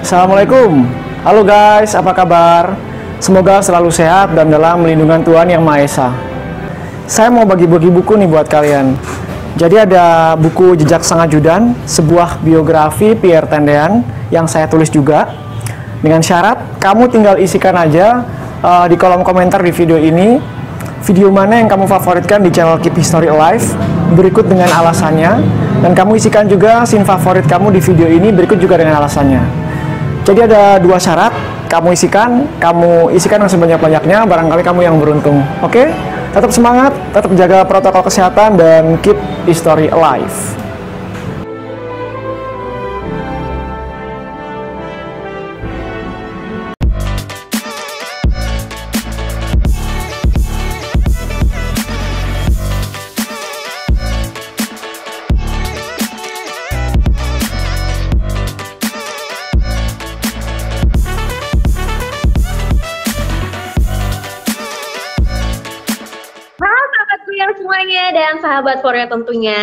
Assalamualaikum. Halo guys, apa kabar? Semoga selalu sehat dan dalam lindungan Tuhan Yang Maha Esa. Saya mau bagi-bagi buku nih buat kalian. Jadi ada buku Jejak Sang Ajudan, sebuah biografi Pierre Tendean yang saya tulis juga. Dengan syarat, kamu tinggal isikan aja di kolom komentar di video ini, video mana yang kamu favoritkan di channel Keep History Alive, berikut dengan alasannya, dan kamu isikan juga scene favorit kamu di video ini, berikut juga dengan alasannya. Jadi ada dua syarat, kamu isikan yang sebanyak-banyaknya, barangkali kamu yang beruntung. Oke? Tetap semangat, tetap jaga protokol kesehatan, dan keep history alive. Semuanya dan sahabat Forio tentunya,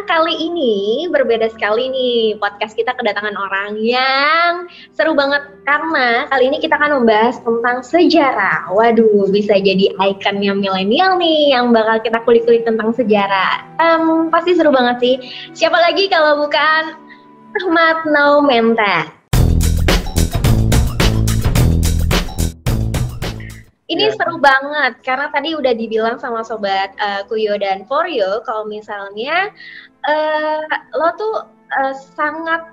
kali ini berbeda sekali nih, podcast kita kedatangan orang yang seru banget karena kali ini kita akan membahas tentang sejarah. Waduh, bisa jadi ikonnya milenial nih yang bakal kita kulik-kulik tentang sejarah. Pasti seru banget sih. Siapa lagi kalau bukan Ahmad Naumentas. Ini seru banget, karena tadi udah dibilang sama Sobat Kuyo dan Forio, kalau misalnya lo tuh sangat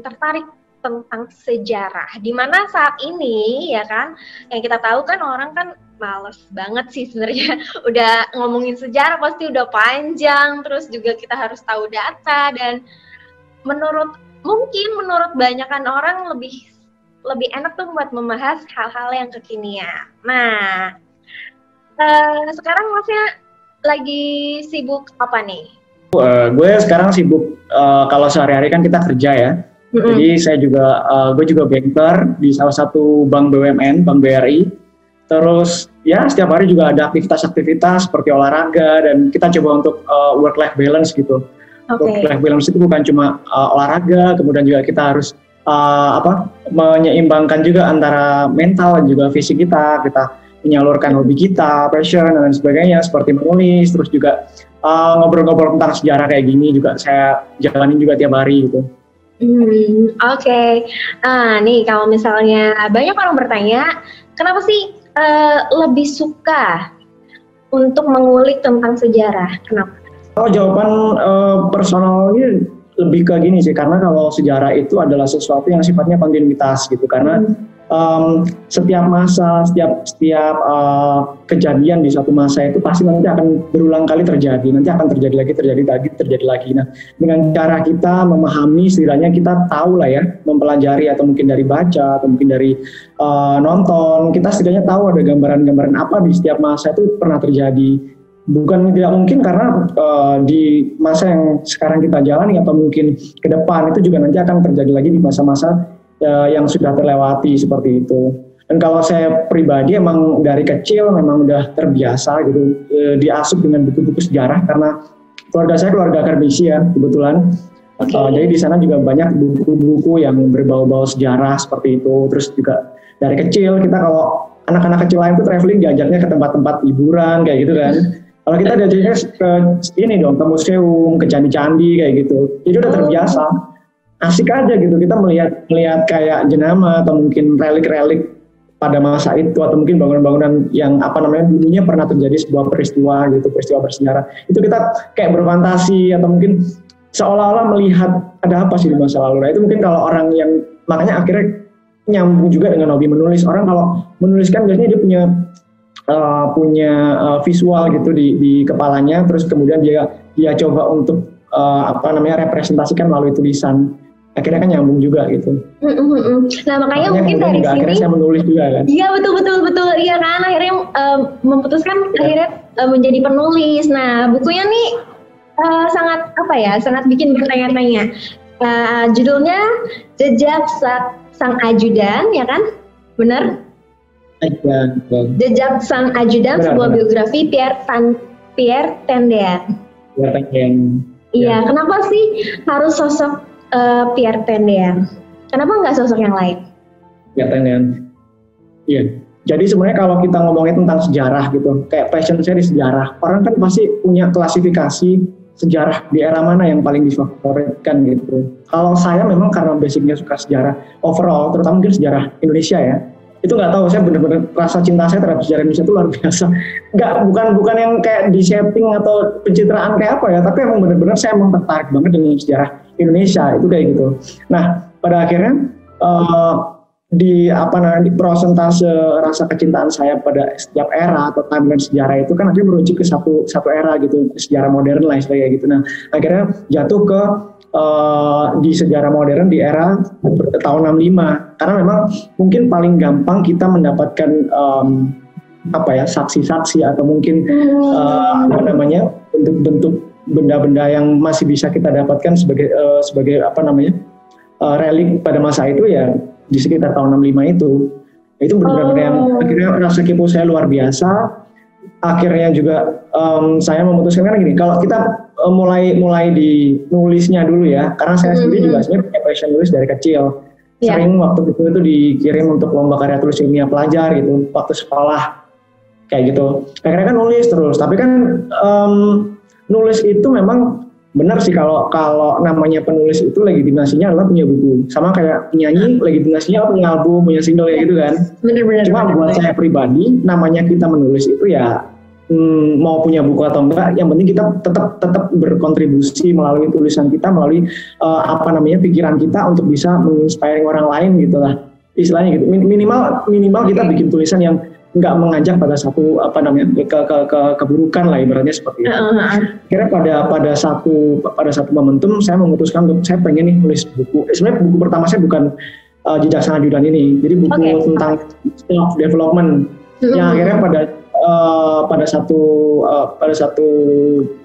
tertarik tentang sejarah. Dimana saat ini, ya kan, yang kita tahu kan orang kan males banget sih sebenarnya. Udah ngomongin sejarah pasti udah panjang, terus juga kita harus tahu data, dan menurut banyakan orang lebih enak tuh buat membahas hal-hal yang kekinian. Nah, sekarang Masnya lagi sibuk apa nih? Gue sekarang sibuk, kalau sehari-hari kan kita kerja ya. Jadi gue juga banker di salah satu bank BUMN, Bank BRI. Terus ya setiap hari juga ada aktivitas-aktivitas seperti olahraga, dan kita coba untuk work-life balance gitu. Work-life balance itu bukan cuma olahraga, kemudian juga kita harus menyeimbangkan juga antara mental dan juga fisik kita menyalurkan hobi kita, passion dan lain sebagainya, seperti menulis, terus juga ngobrol-ngobrol tentang sejarah kayak gini juga saya jalanin juga tiap hari gitu. Oke. Nih kalau misalnya banyak orang bertanya, kenapa sih lebih suka untuk mengulik tentang sejarah? Kenapa? Kalau jawaban personalnya lebih ke gini sih, karena kalau sejarah itu adalah sesuatu yang sifatnya kontinuitas gitu, karena setiap masa, setiap kejadian di suatu masa itu pasti nanti akan berulang kali terjadi, nanti akan terjadi lagi. Nah, dengan cara kita memahami, setidaknya kita tahu lah ya, mempelajari atau mungkin dari baca atau mungkin dari nonton, kita setidaknya tahu ada gambaran-gambaran apa di setiap masa itu pernah terjadi. Bukan tidak mungkin, karena di masa yang sekarang kita jalani atau mungkin ke depan itu juga nanti akan terjadi lagi di masa-masa yang sudah terlewati seperti itu. Dan kalau saya pribadi emang dari kecil memang udah terbiasa gitu diasuh dengan buku-buku sejarah, karena keluarga saya keluarga akademisi ya kebetulan. Jadi di sana juga banyak buku-buku yang berbau-bau sejarah seperti itu. Terus juga dari kecil kita, kalau anak-anak kecil lain tuh traveling diajaknya ke tempat-tempat hiburan kayak gitu kan. Kalau kita diajaknya ke museum, ke candi-candi kayak gitu. Jadi udah terbiasa. Asik aja gitu kita melihat kayak jenama atau mungkin relik-relik pada masa itu, atau mungkin bangunan-bangunan yang dulunya pernah terjadi sebuah peristiwa bersejarah. Itu kita kayak berfantasi atau mungkin seolah-olah melihat ada apa sih di masa lalu. Nah, itu mungkin kalau orang yang, makanya akhirnya nyambung juga dengan hobi menulis. Orang kalau menuliskan biasanya dia punya visual gitu di kepalanya, terus kemudian dia coba untuk representasikan melalui tulisan. Akhirnya kan nyambung juga gitu. Nah makanya mungkin dari sini akhirnya saya menulis juga kan. Iya betul iya kan, akhirnya memutuskan akhirnya menjadi penulis. Nah bukunya nih sangat bikin bertanya-tanya. Judulnya Jejak Sang Ajudan, ya kan? Benar? Jejak Sang Ajudan, sebuah biografi Pierre Tendean. Iya, kenapa sih harus sosok Pierre Tendean? Kenapa nggak sosok yang lain? Ya tendean. Iya. Jadi sebenarnya kalau kita ngomongin tentang sejarah gitu, kayak passion saya di sejarah, orang kan pasti punya klasifikasi sejarah di era mana yang paling difavoritkan gitu. Kalau saya memang karena basicnya suka sejarah overall, terutama mungkin sejarah Indonesia ya, itu nggak tahu, saya benar-benar rasa cinta saya terhadap sejarah Indonesia itu luar biasa. Bukan yang kayak di shaping atau pencitraan kayak apa ya, tapi emang benar-benar saya emang tertarik banget dengan sejarah Indonesia itu kayak gitu. Nah pada akhirnya di prosentase rasa kecintaan saya pada setiap era atau timeline sejarah itu kan akhirnya merujuk ke satu era gitu, sejarah modern lah istilahnya gitu. Nah akhirnya jatuh ke di sejarah modern di era tahun 65, karena memang mungkin paling gampang kita mendapatkan saksi-saksi atau mungkin bentuk-bentuk benda-benda yang masih bisa kita dapatkan sebagai relik pada masa itu ya di sekitar tahun 65 itu benar-benar yang akhirnya rasa kepo saya luar biasa. Akhirnya juga saya memutuskan kan gini, kalau kita mulai di nulisnya dulu ya, karena saya sendiri juga sebenarnya punya passion nulis dari kecil. Sering waktu itu dikirim untuk lomba karya tulis ilmiah pelajar gitu waktu sekolah kayak gitu. Akhirnya kan nulis terus, tapi kan nulis itu memang benar sih kalau namanya penulis itu legitimasinya adalah punya buku, sama kayak penyanyi legitimasinya punya album, punya single kayak gitu kan. Benar-benar. Cuma buat saya pribadi, namanya kita menulis itu ya mau punya buku atau enggak, yang penting kita tetap berkontribusi melalui tulisan kita, melalui pikiran kita untuk bisa menginspiring orang lain gitu lah istilahnya gitu. Minimal kita bikin tulisan yang nggak mengajak pada satu keburukan lah ibaratnya seperti itu. Kira pada satu momentum saya memutuskan untuk saya pengen nih nulis buku. Sebenarnya buku pertama saya bukan Jejak Sang Ajudan ini, jadi buku tentang self development. Yang akhirnya pada satu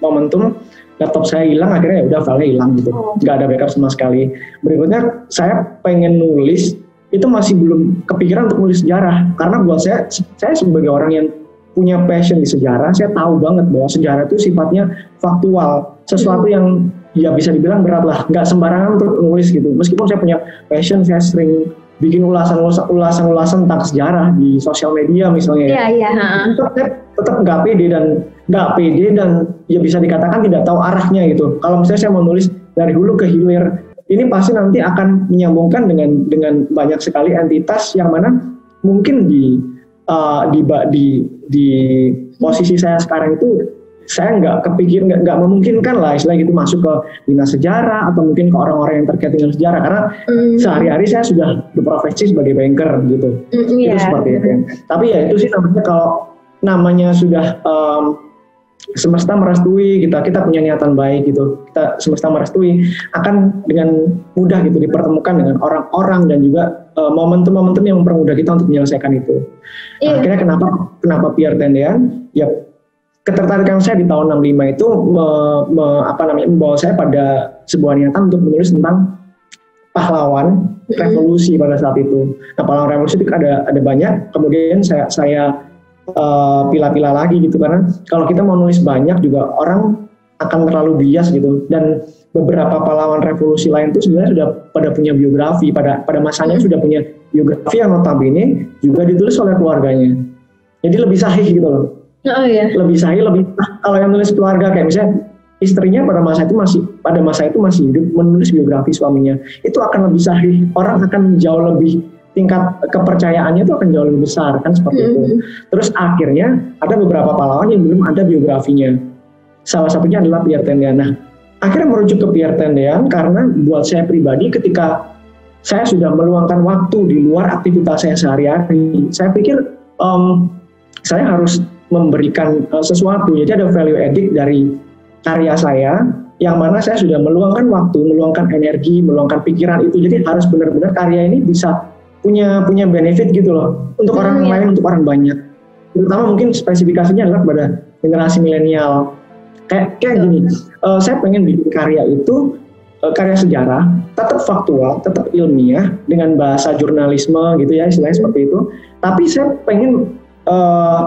momentum laptop saya hilang, akhirnya ya udah filenya hilang gitu, nggak ada backup sama sekali. Berikutnya saya pengen nulis, itu masih belum kepikiran untuk nulis sejarah, karena buat saya sebagai orang yang punya passion di sejarah, saya tahu banget bahwa sejarah itu sifatnya faktual, sesuatu yang ya bisa dibilang berat lah, nggak sembarangan untuk nulis gitu. Meskipun saya punya passion, saya sering bikin ulasan tentang sejarah di sosial media misalnya. Tetap nggak pede dan ya bisa dikatakan tidak tahu arahnya gitu. Kalau misalnya saya mau nulis dari hulu ke hilir, ini pasti nanti akan menyambungkan dengan banyak sekali entitas yang mana mungkin di posisi saya sekarang itu saya nggak memungkinkan lah istilah gitu masuk ke dinas sejarah atau mungkin ke orang-orang yang terkait dengan sejarah, karena sehari-hari saya sudah berprofesi sebagai banker gitu. Itu seperti itu. Tapi ya itu sih kalau namanya sudah semesta merestui, kita punya niatan baik gitu, kita semesta merestui, akan dengan mudah gitu dipertemukan dengan orang-orang dan juga momentum-momentum yang mempermudah kita untuk menyelesaikan itu. Akhirnya kenapa Pierre Tendean? Ya ketertarikan saya di tahun 65 itu membawa saya pada sebuah niatan untuk menulis tentang pahlawan revolusi pada saat itu. Nah, pahlawan revolusi itu ada banyak. Kemudian saya pilah-pilah lagi gitu, karena kalau kita mau nulis banyak juga orang akan terlalu bias gitu. Dan beberapa pahlawan revolusi lain itu sebenarnya sudah pada punya biografi, pada masanya sudah punya biografi yang notabene juga ditulis oleh keluarganya. Jadi lebih sahih gitu loh. Lebih sahih, kalau yang nulis keluarga kayak misalnya istrinya pada masa itu masih hidup menulis biografi suaminya, itu akan lebih sahih, orang akan jauh lebih, tingkat kepercayaannya itu akan jauh lebih besar kan seperti itu. Terus akhirnya ada beberapa pahlawan yang belum ada biografinya, salah satunya adalah Pierre Tendean. Nah akhirnya merujuk ke Pierre Tendean karena buat saya pribadi, ketika saya sudah meluangkan waktu di luar aktivitas saya sehari-hari, saya pikir saya harus memberikan sesuatu. Jadi ada value added dari karya saya yang mana saya sudah meluangkan waktu, meluangkan energi, meluangkan pikiran itu. Jadi harus benar-benar karya ini bisa punya benefit gitu loh untuk orang lain, untuk orang banyak. Terutama mungkin spesifikasinya adalah pada generasi milenial. Kayak gini, saya pengen bikin karya itu karya sejarah, tetap faktual, tetap ilmiah dengan bahasa jurnalisme gitu ya, istilahnya seperti itu. Tapi saya pengen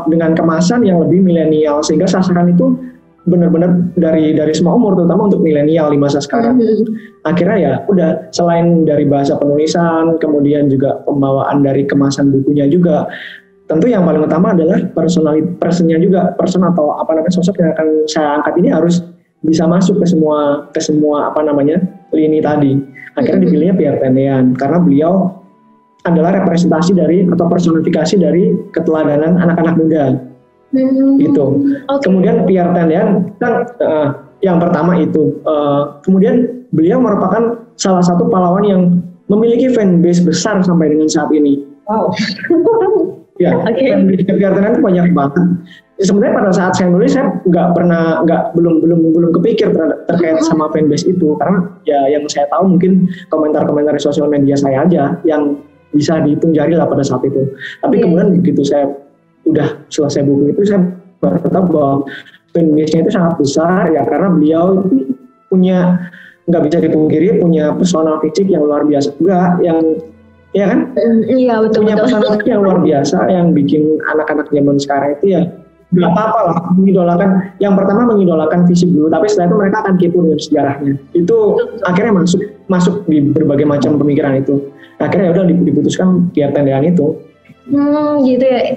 dengan kemasan yang lebih milenial, sehingga sasaran itu benar-benar dari semua umur, terutama untuk milenial di masa sekarang. Akhirnya ya udah, selain dari bahasa penulisan, kemudian juga pembawaan dari kemasan bukunya juga, tentu yang paling utama adalah personnya juga, person atau apa namanya sosok yang akan saya angkat ini harus bisa masuk ke semua apa namanya lini tadi. Akhirnya dipilihnya Pierre Tendean karena beliau adalah representasi dari atau personifikasi dari keteladanan anak-anak muda. Gitu. Kemudian Pierre Tendean kan yang pertama itu. Kemudian beliau merupakan salah satu pahlawan yang memiliki fanbase besar sampai dengan saat ini. Wow. Ya, fanbase Pierre Tendean itu banyak banget. Sebenarnya pada saat saya nulis saya belum kepikir terkait sama fanbase itu, karena ya yang saya tahu mungkin komentar-komentar di sosial media saya aja yang bisa dihitung jari lah pada saat itu. Tapi kemudian begitu saya udah selesai buku itu, saya baru tahu bahwa fanbase-nya itu sangat besar ya, karena beliau punya, nggak bisa dipungkiri, punya pesona fisik yang luar biasa juga, yang ya kan? Iya betul. Punya pesona fisik yang luar biasa yang bikin anak-anak zaman sekarang itu ya nggak apa-apa lah mengidolakan. Yang pertama mengidolakan fisik dulu, tapi setelah itu mereka akan kepo dengan sejarahnya. Itu akhirnya masuk di berbagai macam pemikiran itu. Akhirnya udah diputuskan Pierre Tendean itu. Gitu ya.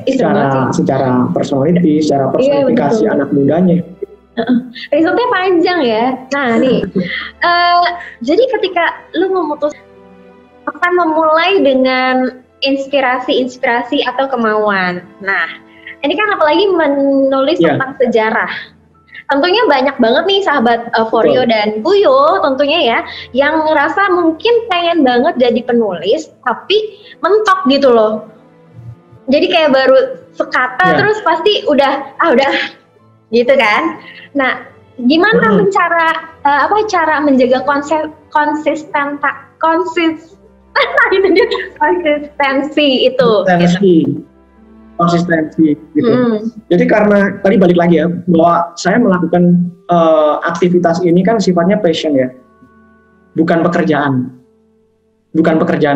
Secara personality, secara personifikasi anak mudanya. Risetnya panjang ya. Nah nih, jadi ketika lu memutus akan memulai dengan inspirasi atau kemauan. Nah, ini kan apalagi menulis tentang sejarah. Tentunya banyak banget nih sahabat Foryo dan Kuyo tentunya ya, yang ngerasa mungkin pengen banget jadi penulis, tapi mentok gitu loh. Jadi kayak baru sekata terus pasti udah gitu kan. Nah, gimana cara menjaga konsistensi gitu. Jadi karena tadi balik lagi ya, bahwa saya melakukan aktivitas ini kan sifatnya passion ya, bukan pekerjaan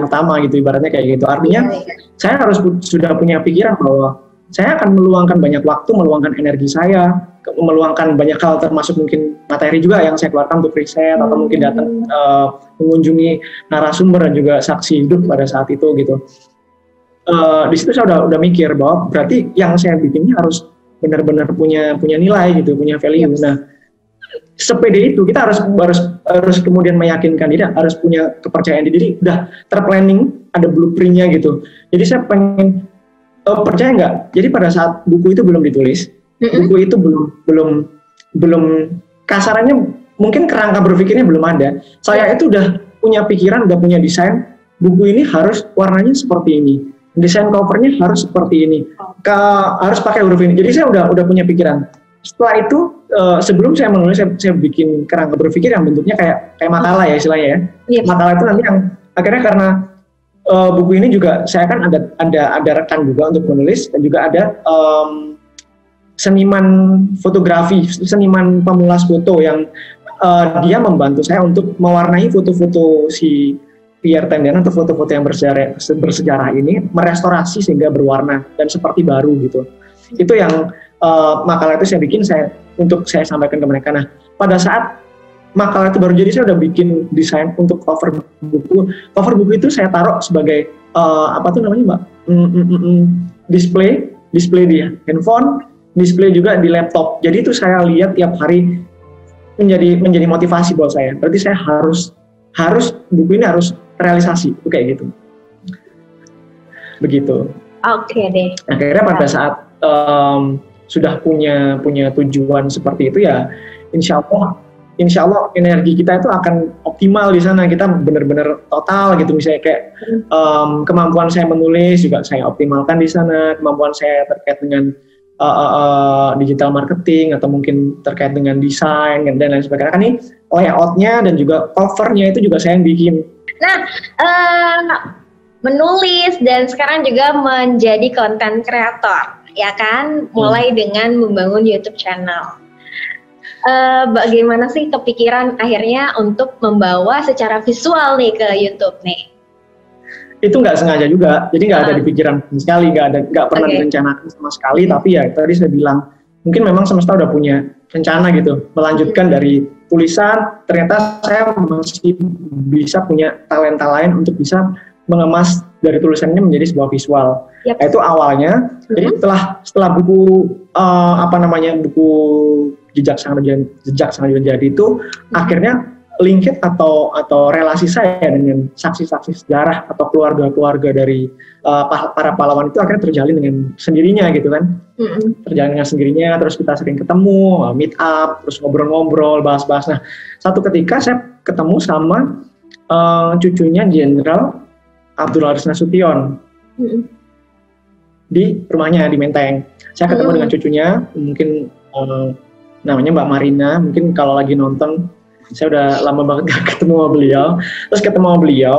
utama gitu, ibaratnya kayak gitu. Artinya saya harus sudah punya pikiran bahwa saya akan meluangkan banyak waktu, meluangkan energi saya, meluangkan banyak hal, termasuk mungkin materi juga yang saya keluarkan untuk riset, atau mungkin datang mengunjungi narasumber dan juga saksi hidup pada saat itu gitu. Di situ saya udah mikir bahwa berarti yang saya bikinnya harus benar-benar punya nilai gitu, punya value. Nah, sepede itu kita harus kemudian meyakinkan diri, harus punya kepercayaan diri, udah terplanning, ada blueprintnya gitu. Jadi saya pengen percaya nggak? Jadi pada saat buku itu belum ditulis, buku itu belum kasarannya mungkin kerangka berpikirnya belum ada. Saya itu udah punya pikiran, udah punya desain. Buku ini harus warnanya seperti ini. Desain covernya harus seperti ini, harus pakai huruf ini. Jadi saya udah punya pikiran. Setelah itu sebelum saya menulis, saya bikin kerangka berpikir yang bentuknya kayak makalah ya istilahnya ya. Makalah itu nanti yang akhirnya karena buku ini juga saya kan ada rekan juga untuk menulis, dan juga ada seniman fotografi, seniman pemulas foto yang dia membantu saya untuk mewarnai foto-foto si Pierre Tendean atau foto-foto yang bersejarah ini, merestorasi sehingga berwarna dan seperti baru gitu. Itu yang makalah itu saya bikin untuk saya sampaikan ke mereka. Nah, pada saat makalah itu baru jadi, saya udah bikin desain untuk cover buku. Cover buku itu saya taruh sebagai display di handphone, display juga di laptop. Jadi itu saya lihat tiap hari, menjadi motivasi buat saya. Berarti saya harus buku ini harus realisasi, itu kayak gitu. Begitu. Oke deh. Akhirnya pada saat sudah punya tujuan seperti itu ya, insya Allah energi kita itu akan optimal di sana. Kita benar-benar total gitu, misalnya kayak kemampuan saya menulis juga saya optimalkan di sana, kemampuan saya terkait dengan digital marketing atau mungkin terkait dengan desain dan lain sebagainya. Kan ini layoutnya dan juga covernya itu juga saya yang bikin. Nah, menulis dan sekarang juga menjadi konten kreator, ya kan? Mulai dengan membangun YouTube channel. Bagaimana sih kepikiran akhirnya untuk membawa secara visual nih ke YouTube nih? Itu nggak sengaja juga, jadi nggak ada di pikiran sekali, nggak pernah direncanakan sama sekali. Tapi ya tadi saya bilang mungkin memang semesta udah punya rencana gitu, melanjutkan dari tulisan, ternyata saya masih bisa punya talenta lain untuk bisa mengemas dari tulisannya menjadi sebuah visual. Yep. Itu awalnya. Jadi setelah buku buku jejak sang raja jadi itu akhirnya linked atau relasi saya dengan saksi-saksi sejarah atau keluarga-keluarga dari para pahlawan itu akhirnya terjalin dengan sendirinya gitu kan. Terjalin dengan sendirinya, terus kita sering ketemu, meet up, terus ngobrol-ngobrol, bahas-bahas. Nah, satu ketika saya ketemu sama cucunya Jenderal Abdul Haris Nasution di rumahnya di Menteng. Saya ketemu dengan cucunya, mungkin namanya Mbak Marina, mungkin kalau lagi nonton, saya udah lama banget gak ketemu sama beliau. Terus ketemu sama beliau,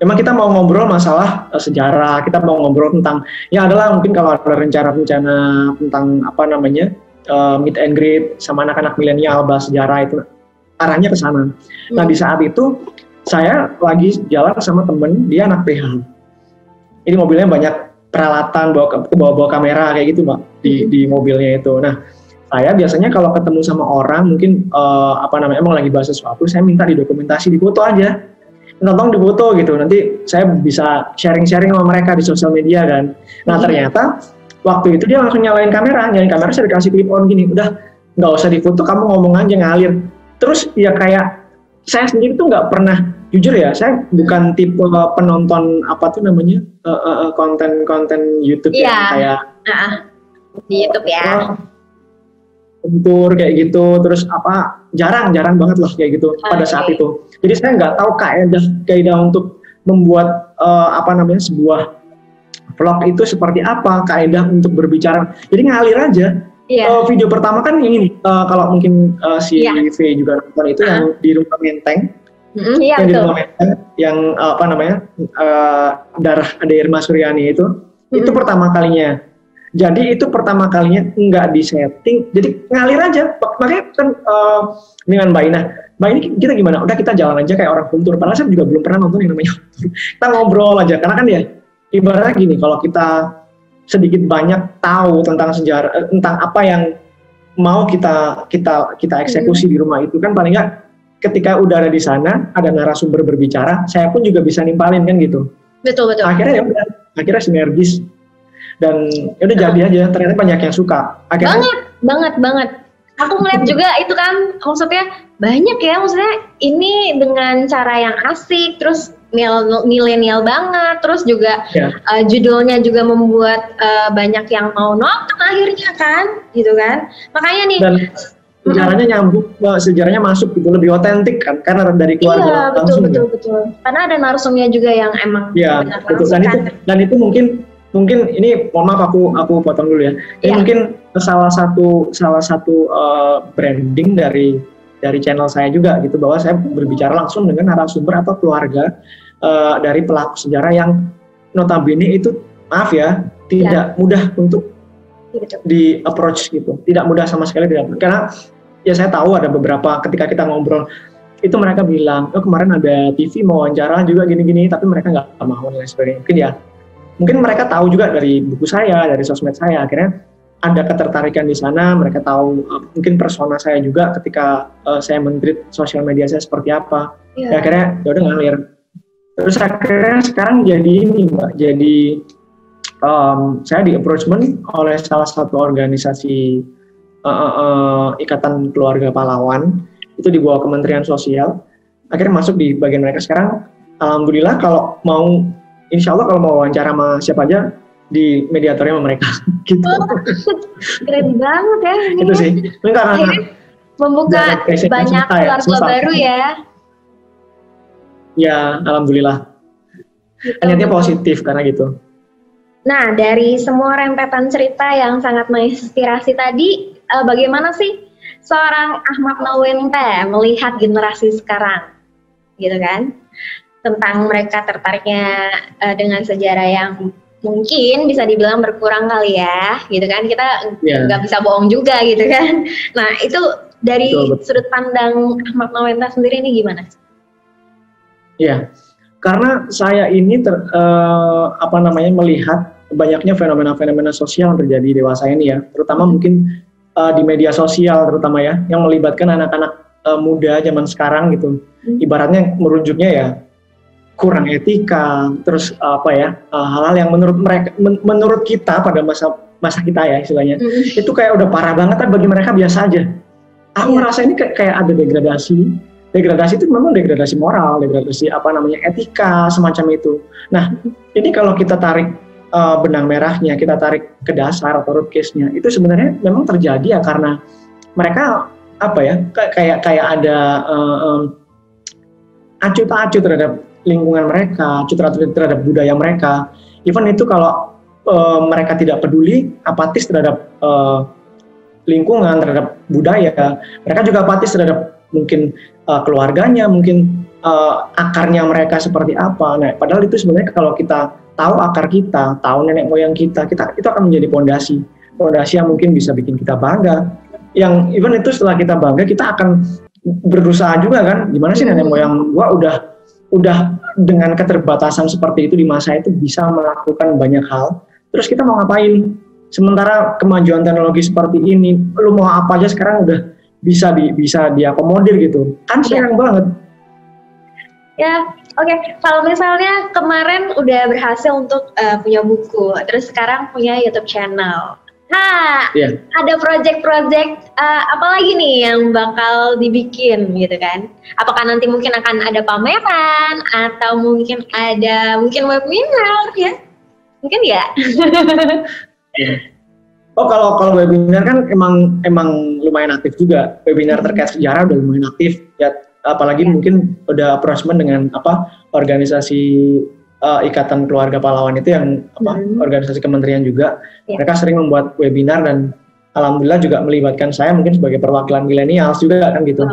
memang kita mau ngobrol masalah sejarah, kita mau ngobrol tentang, ya adalah mungkin kalau ada rencana-rencana tentang meet and greet sama anak-anak milenial, bahas sejarah itu arahnya ke sana. Nah di saat itu saya lagi jalan sama temen, dia anak PH. Ini mobilnya banyak peralatan, bawa kamera kayak gitu Mbak, di mobilnya itu. Nah, saya biasanya kalau ketemu sama orang, mungkin emang lagi bahas sesuatu, saya minta didokumentasi, difoto aja. Tolong difoto gitu, nanti saya bisa sharing-sharing sama mereka di sosial media kan. Nah ternyata, waktu itu dia langsung nyalain kamera saya dikasih clip on gini, udah nggak usah difoto, kamu ngomong aja ngalir. Terus ya kayak, saya sendiri tuh nggak pernah, jujur ya, saya bukan tipe penonton konten YouTube yang kayak di YouTube ya, bentur kayak gitu, terus jarang banget lah kayak gitu pada saat itu. Jadi saya nggak tahu kaidah untuk membuat sebuah vlog itu seperti apa, kaidah untuk berbicara. Jadi ngalir aja. Video pertama kan yang ini, kalau mungkin si V juga nonton itu yang di rumah Menteng, yang di rumah Menteng, yang darah Ade Irma Suryani itu pertama kalinya. Jadi itu pertama kalinya nggak disetting, jadi ngalir aja. Makanya kan dengan Mbak Ina ini kita gimana? Udah kita jalan aja kayak orang kultur. Padahal saya juga belum pernah nonton yang namanya kultur. Kita ngobrol aja, karena kan ya ibaratnya gini, kalau kita sedikit banyak tahu tentang sejarah, tentang apa yang mau kita eksekusi di rumah itu kan, paling nggak ketika udah ada di sana, ada narasumber berbicara, saya pun juga bisa nimpalin kan gitu. Betul. Akhirnya sinergis dan udah jadi aja. Ternyata banyak yang suka. Akhirnya, banget. Aku ngeliat juga itu kan, maksudnya banyak ya, maksudnya ini dengan cara yang asik, terus milenial banget, terus juga judulnya juga membuat banyak yang mau nonton akhirnya kan, gitu kan. Makanya nih. Dan sejarahnya nyambung, sejarahnya masuk gitu, lebih otentik kan, karena dari keluarga langsung. Iya, betul. Karena ada narsumnya juga yang emang betul. Dan itu mungkin ini, mohon maaf aku potong dulu ya. Ini mungkin salah satu branding dari channel saya juga gitu, bahwa saya berbicara langsung dengan narasumber atau keluarga dari pelaku sejarah yang notabene itu, maaf ya, tidak mudah untuk di approach gitu, tidak mudah sama sekali, karena ya saya tahu ada beberapa ketika kita ngobrol itu mereka bilang, kemarin ada TV mau wawancara juga gini-gini, tapi mereka nggak mau dan lain sebagainya. Mungkin mereka tahu juga dari buku saya, dari sosmed saya, akhirnya ada ketertarikan di sana. Mereka tahu mungkin persona saya juga ketika saya men-treat sosial media saya seperti apa. Ya, akhirnya ya udah ngalir. Terus akhirnya sekarang jadi ini Mbak, jadi saya di approachment oleh salah satu organisasi Ikatan Keluarga Pahlawan, itu di bawah Kementerian Sosial. Akhirnya masuk di bagian mereka sekarang. Alhamdulillah kalau mau, insya Allah kalau mau wawancara sama siapa aja, di mediatornya sama mereka gitu. Keren banget ya ini. Itu sih. Karena membuka banyak keluarga baru ya. Ya, alhamdulillah. Niatnya positif karena gitu. Nah, dari semua rentetan cerita yang sangat menginspirasi tadi, bagaimana sih seorang Ahmad Nawente melihat generasi sekarang, gitu kan? Tentang mereka tertariknya dengan sejarah yang mungkin bisa dibilang berkurang kali ya, gitu kan? Kita nggak bisa bohong juga, gitu kan? Nah, itu dari sudut pandang Ahmad Nawente sendiri ini gimana? Ya, karena saya ini melihat banyaknya fenomena-fenomena sosial yang terjadi dewasa ini ya, terutama mungkin di media sosial terutama ya, yang melibatkan anak-anak muda zaman sekarang gitu. Ibaratnya merunjuknya ya kurang etika, terus hal-hal yang menurut kita pada masa kita ya istilahnya, itu kayak udah parah banget, tapi bagi mereka biasa aja. Aku merasa ini kayak ada degradasi itu memang degradasi moral, degradasi etika semacam itu. Nah, ini kalau kita tarik benang merahnya, kita tarik ke dasar atau root case-nya, itu sebenarnya memang terjadi ya karena mereka kayak ada acuh tak acuh terhadap lingkungan mereka, acuh tak acuh terhadap budaya mereka. Even itu kalau mereka tidak peduli, apatis terhadap lingkungan, terhadap budaya, mereka juga apatis terhadap mungkin keluarganya, mungkin akarnya mereka seperti apa. Nah, padahal itu sebenarnya kalau kita tahu akar kita, tahu nenek moyang kita itu akan menjadi pondasi yang mungkin bisa bikin kita bangga. Yang even itu setelah kita bangga, kita akan berusaha juga kan, gimana sih nenek moyang gua udah dengan keterbatasan seperti itu di masa itu bisa melakukan banyak hal. Terus kita mau ngapain? Sementara kemajuan teknologi seperti ini, lu mau apa aja sekarang udah bisa diakomodir gitu. Kan sayang banget. Ya, oke. Kalau misalnya kemarin udah berhasil untuk punya buku, terus sekarang punya YouTube channel. Nah, ada project-project apa lagi nih yang bakal dibikin gitu kan? Apakah nanti mungkin akan ada pameran atau mungkin webinar ya? Mungkin ya. Oh, kalau webinar kan emang lumayan aktif juga. Webinar terkait sejarah udah lumayan aktif ya. Apalagi mungkin udah approachment dengan organisasi Ikatan Keluarga Pahlawan itu yang organisasi kementerian juga. Mereka sering membuat webinar dan alhamdulillah juga melibatkan saya mungkin sebagai perwakilan milenials juga kan gitu.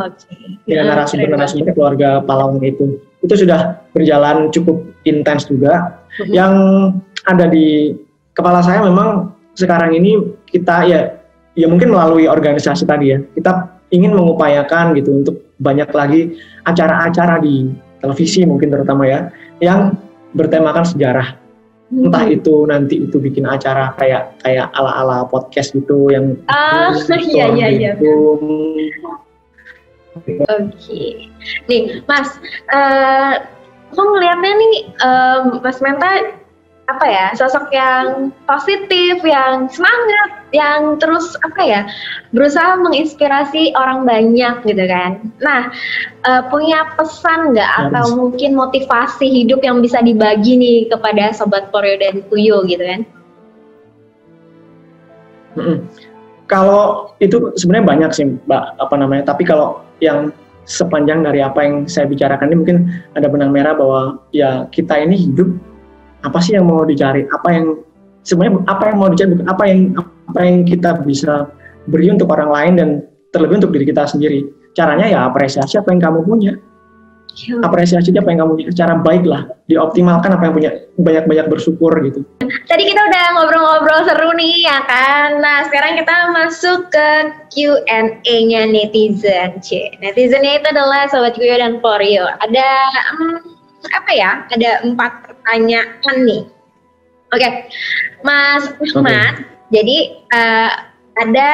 Dengan narasumber keluarga pahlawan itu sudah berjalan cukup intens juga. Yang ada di kepala saya memang sekarang ini kita ya mungkin melalui organisasi tadi ya, kita ingin mengupayakan gitu untuk banyak lagi acara-acara di televisi mungkin terutama ya yang bertemakan sejarah. Entah itu nanti itu bikin acara kayak ala-ala podcast gitu yang iya. Oke. Nih, Mas, aku ngelihatnya nih Mas Menta sosok yang positif, yang semangat, yang terus berusaha menginspirasi orang banyak gitu kan. Nah, punya pesan nggak atau mungkin motivasi hidup yang bisa dibagi nih kepada Sobat Foryo dan Kuyo gitu kan? Kalau itu sebenarnya banyak sih Mbak, tapi kalau yang sepanjang dari apa yang saya bicarakan ini mungkin ada benang merah bahwa ya kita ini hidup, apa sih yang mau dicari, apa yang mau dicari, apa yang kita bisa beri untuk orang lain dan terlebih untuk diri kita sendiri. Caranya ya apresiasi apa yang kamu punya, apresiasi apa yang kamu punya secara baik lah, dioptimalkan apa yang punya, banyak bersyukur gitu. Tadi kita udah ngobrol-ngobrol seru nih ya kan. Nah sekarang kita masuk ke Q&A-nya netizen. Netizennya itu adalah Sobat Kuyo dan Foryo. Ada ada 4 pertanyaan nih. Oke, Mas Ahmad. Jadi ada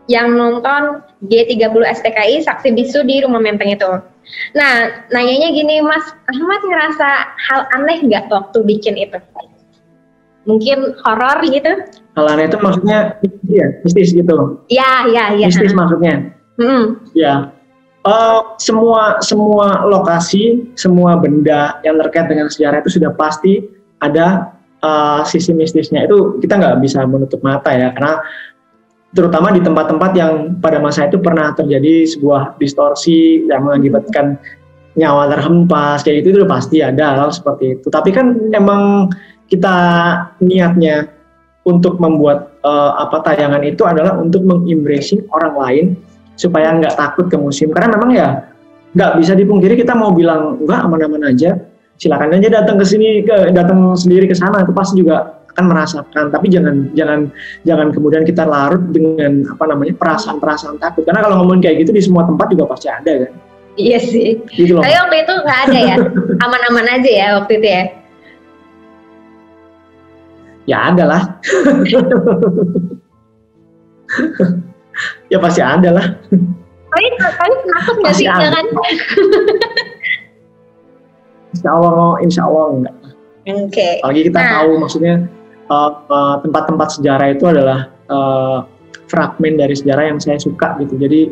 yang nonton G30 STKI Saksi Bisu di Rumah Menteng itu. Nah, nanyanya gini, Mas Ahmad ngerasa hal aneh nggak waktu bikin itu? Mungkin horor gitu? Hal aneh itu maksudnya mistis gitu? Ya. Mistis maksudnya? Ya. Semua lokasi, semua benda yang terkait dengan sejarah itu sudah pasti ada sisi mistisnya. Itu kita nggak bisa menutup mata ya, karena terutama di tempat-tempat yang pada masa itu pernah terjadi sebuah distorsi yang mengakibatkan nyawa terhempas, kayak itu udah pasti ada hal seperti itu. Tapi kan emang kita niatnya untuk membuat tayangan itu adalah untuk mengimpresi orang lain supaya nggak takut ke museum, karena memang ya nggak bisa dipungkiri kita mau bilang enggak aman-aman aja, silakan aja datang ke sini, datang sendiri ke sana, itu pasti juga akan merasakan. Tapi jangan kemudian kita larut dengan perasaan-perasaan takut, karena kalau ngomong kayak gitu di semua tempat juga pasti ada kan. Iya sih. Gitu loh. Tapi waktu itu nggak ada ya, aman-aman aja ya waktu itu ya. Ya ada lah. Ya pasti ada lah. Tapi takut nggak sih, kan? Insya Allah enggak. Oke. Apalagi kita tahu maksudnya tempat-tempat sejarah itu adalah fragmen dari sejarah yang saya suka gitu. Jadi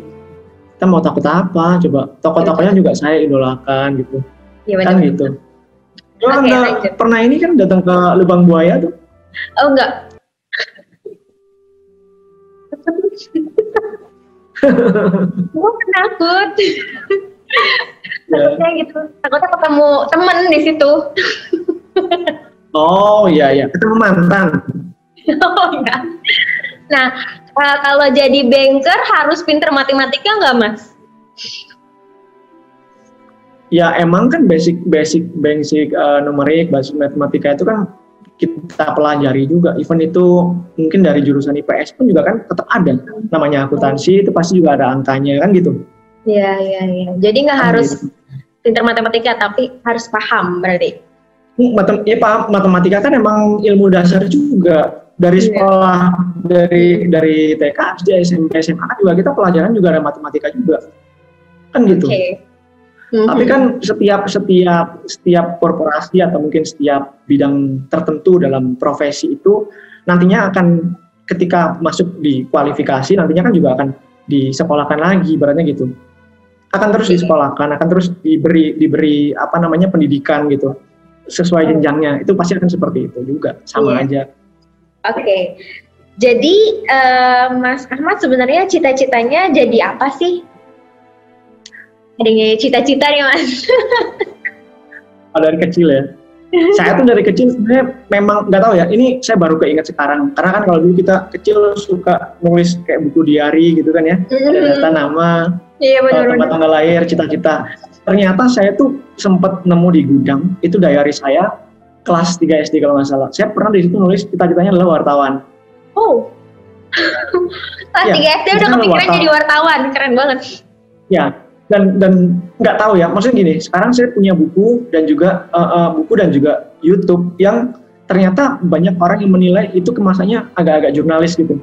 kita mau takut apa? Coba tokoh-tokohnya juga saya idolakan gitu. Ya, kan gitu. Pernah ini kan datang ke Lubang Buaya tuh? Oh enggak. Gue penakut. Takutnya gitu. Takutnya ketemu temen di situ. Oh iya, ketemu mantan. Oh iya. Nah, kalau jadi banker harus pinter matematika nggak, Mas? Ya emang kan basic numerik, basic matematika itu kan kita pelajari juga. Even itu mungkin dari jurusan IPS pun juga kan tetap ada. Namanya akuntansi itu pasti juga ada angkanya kan gitu. Iya. Jadi nggak harus pinter matematika, tapi harus paham berarti. Paham. Matematika kan emang ilmu dasar juga. Dari sekolah, dari TK, SD, SMP, SMA kan juga kita pelajaran juga ada matematika juga. Kan gitu. Tapi kan setiap korporasi atau mungkin setiap bidang tertentu dalam profesi itu nantinya akan ketika masuk di kualifikasi nantinya kan juga akan disekolahkan lagi, ibaratnya gitu. Akan terus disekolahkan, akan terus diberi pendidikan gitu sesuai jenjangnya. Itu pasti akan seperti itu juga, sama aja. Oke. Jadi Mas Ahmad sebenarnya cita-citanya jadi apa sih? Adanya cita-cita nih, Mas. Dari kecil ya. Saya tuh dari kecil sebenarnya memang nggak tahu ya. Ini saya baru keinget sekarang. Karena kan kalau dulu kita kecil suka nulis kayak buku diary gitu kan ya. Data nama, tempat tanggal lahir, cita-cita. Ternyata saya tuh sempat nemu di gudang. Itu diary saya kelas 3 SD kalau nggak salah. Saya pernah di situ nulis cita-citanya adalah wartawan. Oh. Kelas 3 SD udah kepikiran jadi wartawan. Keren banget. Ya. Dan nggak tahu ya, maksudnya gini, sekarang saya punya buku dan juga YouTube yang ternyata banyak orang yang menilai itu kemasannya agak-agak jurnalis gitu.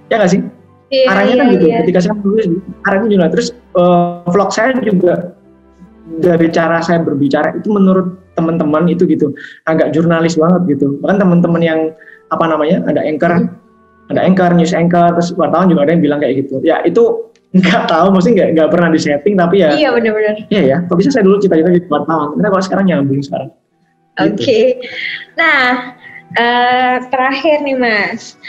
Ya nggak sih? Arahnya kan gitu. Ketika saya menulis, arahnya jurnalis. Terus vlog saya juga dari cara saya berbicara itu menurut teman-teman itu gitu, agak jurnalis banget gitu. Bahkan teman-teman yang ada anchor, news anchor, terus wartawan juga ada yang bilang kayak gitu. Ya itu nggak tahu, maksudnya nggak pernah disetting, tapi ya. Iya benar-benar. Iya ya, kok bisa saya dulu cita-cita jadi wartawan, karena kalau sekarang nyambung sekarang. Oke. Nah, terakhir nih Mas,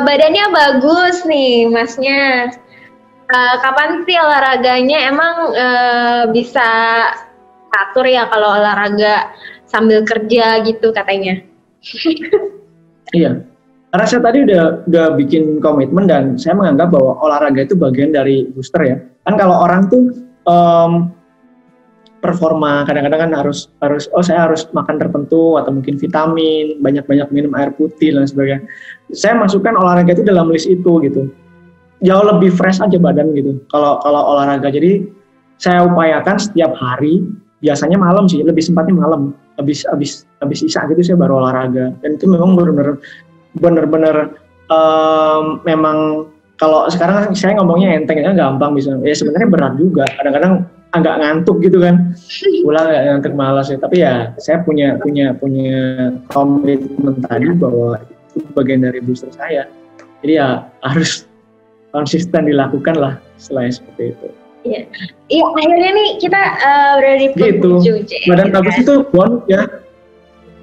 badannya bagus nih Masnya. Kapan sih olahraganya? Emang bisa atur ya kalau olahraga sambil kerja gitu katanya? Iya. Karena saya tadi udah bikin komitmen dan saya menganggap bahwa olahraga itu bagian dari booster ya. Kan kalau orang tuh performa kadang-kadang kan harus saya harus makan tertentu atau mungkin vitamin, banyak-banyak minum air putih dan sebagainya. Saya masukkan olahraga itu dalam list itu gitu. Jauh lebih fresh aja badan gitu. Kalau olahraga, jadi saya upayakan setiap hari, biasanya malam sih, lebih sempatnya malam. Habis isya gitu saya baru olahraga. Dan itu memang benar-benar memang kalau sekarang saya ngomongnya entengnya gampang bisa. Ya sebenarnya berat juga. Kadang-kadang agak ngantuk gitu kan. Pulang agak ngantuk malas ya. Tapi ya saya punya komitmen tadi bahwa itu bagian dari booster saya. Jadi ya harus konsisten dilakukan lah selain seperti itu. Iya, akhirnya nih kita berada di penghujung. Badan bagus itu bonus ya.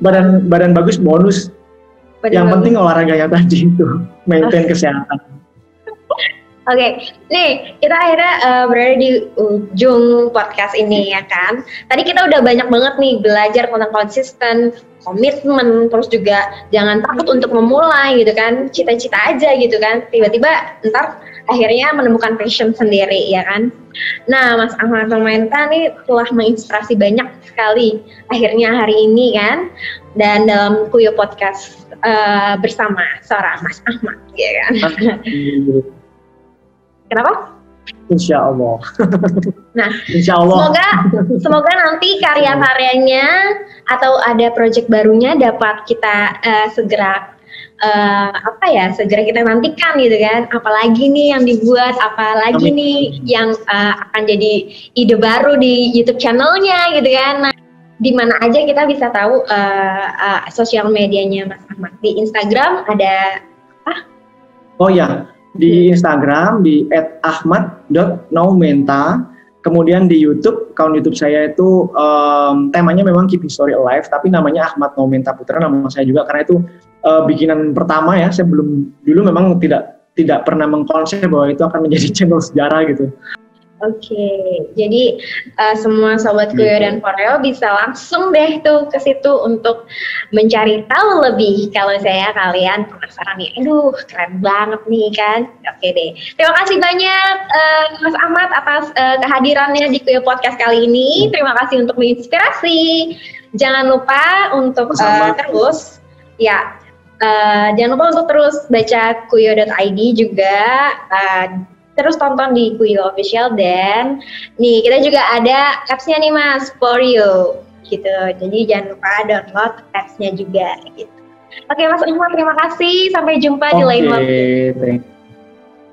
Badan bagus bonus. Yang penting olahraganya tadi itu, maintain kesehatan. Oke, nih kita akhirnya berada di ujung podcast ini ya kan. Tadi kita udah banyak banget nih belajar tentang konsisten, komitmen, terus juga jangan takut untuk memulai gitu kan. Cita-cita aja gitu kan. Tiba-tiba ntar akhirnya menemukan passion sendiri ya kan. Nah, Mas Ahmad Firmanta nih telah menginspirasi banyak sekali akhirnya hari ini kan. Dan dalam Kuyo Podcast bersama seorang Mas Ahmad ya kan. Kenapa? Insya Allah. Nah, Insya Allah. Semoga nanti karya-karyanya atau ada proyek barunya dapat kita segera apa ya, segera kita nantikan gitu kan, apalagi nih yang dibuat, apalagi nih yang akan jadi ide baru di YouTube channelnya gitu kan. Nah, di mana aja kita bisa tahu sosial medianya Mas Ahmad? Di Instagram ada apa? Oh ya, di Instagram di @ahmad.noumenta. Kemudian di YouTube, akun YouTube saya itu temanya memang Keep History Alive, tapi namanya Ahmad Noumenta Putra, nama saya juga, karena itu bikinan pertama ya. Saya dulu memang tidak pernah mengkonsep bahwa itu akan menjadi channel sejarah gitu. Oke, jadi semua sobat Kuyo dan Foreo bisa langsung deh tuh ke situ untuk mencari tahu lebih. Kalau kalian penasaran nih, aduh keren banget nih kan. Oke deh, terima kasih banyak Mas Ahmad atas kehadirannya di Kuyo Podcast kali ini. Terima kasih untuk menginspirasi. Jangan lupa untuk terus ya. Jangan lupa untuk terus baca kuyo.id juga. Terus tonton di Kuyo Official, dan nih kita juga ada apps-nya nih Mas, For You gitu. Jadi jangan lupa download apps-nya juga gitu. Oke Mas Ahmad, terima kasih. Sampai jumpa di lain waktu. Oke,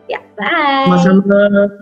Ya, bye. Mas Ahmad.